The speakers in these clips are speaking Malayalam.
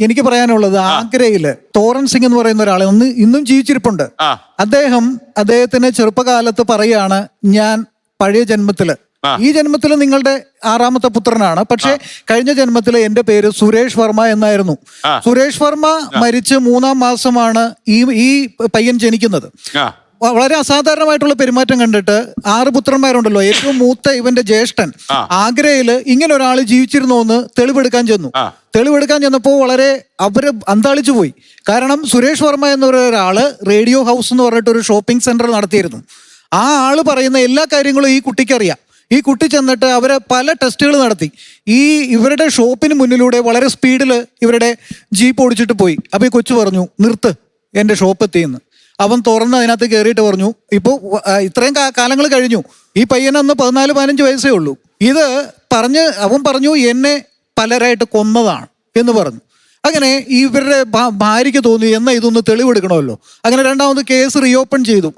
എനിക്ക് പറയാനുള്ളത് ആഗ്രയില് തോറൻ സിംഗ് എന്ന് പറയുന്ന ഒരാളെ ഇന്നും ജീവിച്ചിരിപ്പുണ്ട്. അദ്ദേഹത്തിന് ചെറുപ്പകാലത്ത് പറയാണ്, ഞാൻ പഴയ ജന്മത്തില് ഈ ജന്മത്തില് നിങ്ങളുടെ 6ാമത്തെ പുത്രനാണ്, പക്ഷെ കഴിഞ്ഞ ജന്മത്തില് എന്റെ പേര് സുരേഷ് വർമ്മ എന്നായിരുന്നു. സുരേഷ് വർമ്മ മരിച്ച് 3-ാം മാസമാണ് ഈ പയ്യൻ ജനിക്കുന്നത്. വളരെ അസാധാരണമായിട്ടുള്ള പെരുമാറ്റം കണ്ടിട്ട് 6 പുത്രന്മാരുണ്ടല്ലോ, ഏറ്റവും മൂത്ത ഇവന്റെ ജ്യേഷ്ഠൻ ആഗ്രയില് ഇങ്ങനെ ഒരാൾ ജീവിച്ചിരുന്നോ എന്ന് തെളിവെടുക്കാൻ ചെന്നപ്പോൾ വളരെ അവര് അന്താളിച്ചു പോയി. കാരണം സുരേഷ് വർമ്മ എന്ന് പറയുന്ന ഒരാള് റേഡിയോ ഹൗസ് എന്ന് പറഞ്ഞിട്ട് ഒരു ഷോപ്പിംഗ് സെന്റർ നടത്തിയിരുന്നു. ആ ആള് പറയുന്ന എല്ലാ കാര്യങ്ങളും ഈ കുട്ടിക്ക് അറിയാം. ഈ കുട്ടി ചെന്നിട്ട് അവരെ പല ടെസ്റ്റുകൾ നടത്തി. ഇവരുടെ ഷോപ്പിന് മുന്നിലൂടെ വളരെ സ്പീഡിൽ ഇവരുടെ ജീപ്പ് ഓടിച്ചിട്ട് പോയി. അപ്പൊ ഈ കൊച്ചു പറഞ്ഞു, നിർത്ത്, എന്റെ ഷോപ്പ് എത്തിയെന്ന്. അവൻ തുറന്ന് അതിനകത്ത് കയറിയിട്ട് പറഞ്ഞു, ഇപ്പോൾ ഇത്രയും കാലങ്ങൾ കഴിഞ്ഞു, ഈ പയ്യനന്ന് 14-15 വയസ്സേ ഉള്ളൂ. ഇത് അവൻ പറഞ്ഞു എന്നെ പലരായിട്ട് കൊന്നതാണ് എന്ന് പറഞ്ഞു. അങ്ങനെ ഇവരുടെ ഭാര്യയ്ക്ക് തോന്നി എന്നാ ഇതൊന്ന് തെളിവെടുക്കണമല്ലോ. അങ്ങനെ രണ്ടാമത് കേസ് റീഓപ്പൺ ചെയ്തു.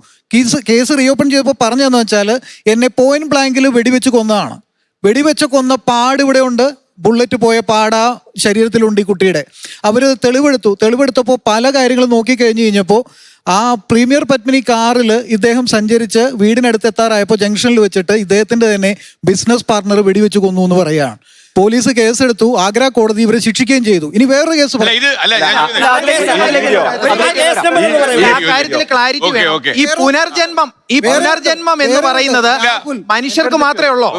കേസ് റീഓപ്പൺ ചെയ്തപ്പോൾ പറഞ്ഞതെന്ന് വെച്ചാൽ എന്നെ പോയിന്റ് ബ്ലാങ്കിൽ വെടിവെച്ച് കൊന്നതാണ്. വെടിവെച്ച് കൊന്ന പാട് ഇവിടെ ഉണ്ട്, ബുള്ളറ്റ് പോയ പാടാ ശരീരത്തിലുണ്ട് ഈ കുട്ടിയുടെ. അവർ തെളിവെടുത്തപ്പോൾ പല കാര്യങ്ങളും നോക്കിക്കഴിഞ്ഞ് കഴിഞ്ഞപ്പോൾ ആ പ്രീമിയർ പത്മിനി കാറിൽ ഇദ്ദേഹം സഞ്ചരിച്ച് വീടിനടുത്ത് എത്താറായപ്പോൾ ജംഗ്ഷനിൽ വെച്ചിട്ട് ഇദ്ദേഹത്തിന്റെ തന്നെ ബിസിനസ് പാർട്ണർ വെടിവെച്ച് കൊന്നു എന്ന് പറയുകയാണ്. പോലീസ് കേസെടുത്തു, ആഗ്ര കോടതി ഇവരെ ശിക്ഷിക്കുകയും ചെയ്തു. ഇനി വേറൊരു കേസ് ഈ പുനർജന്മം എന്ന് പറയുന്നത് മനുഷ്യർക്ക് മാത്രമേ ഉള്ളൂ.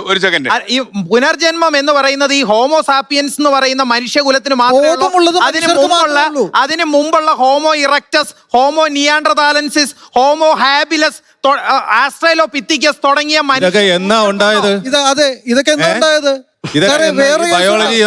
ഈ പുനർജന്മം എന്ന് പറയുന്നത് ഈ ഹോമോ സാപ്പിയൻസ് എന്ന് പറയുന്ന മനുഷ്യകുലത്തിന് മാത്രമേ ഉള്ളൂ. അതിന് മുമ്പുള്ള homo erectus, homo neanderthalensis, homo habilis, australopithecus തുടങ്ങിയ ഇതൊക്കെ എന്നാ ഉണ്ടായത്? ഇതൊക്കെ എന്നാ ഉണ്ടായത്? ബയോളജി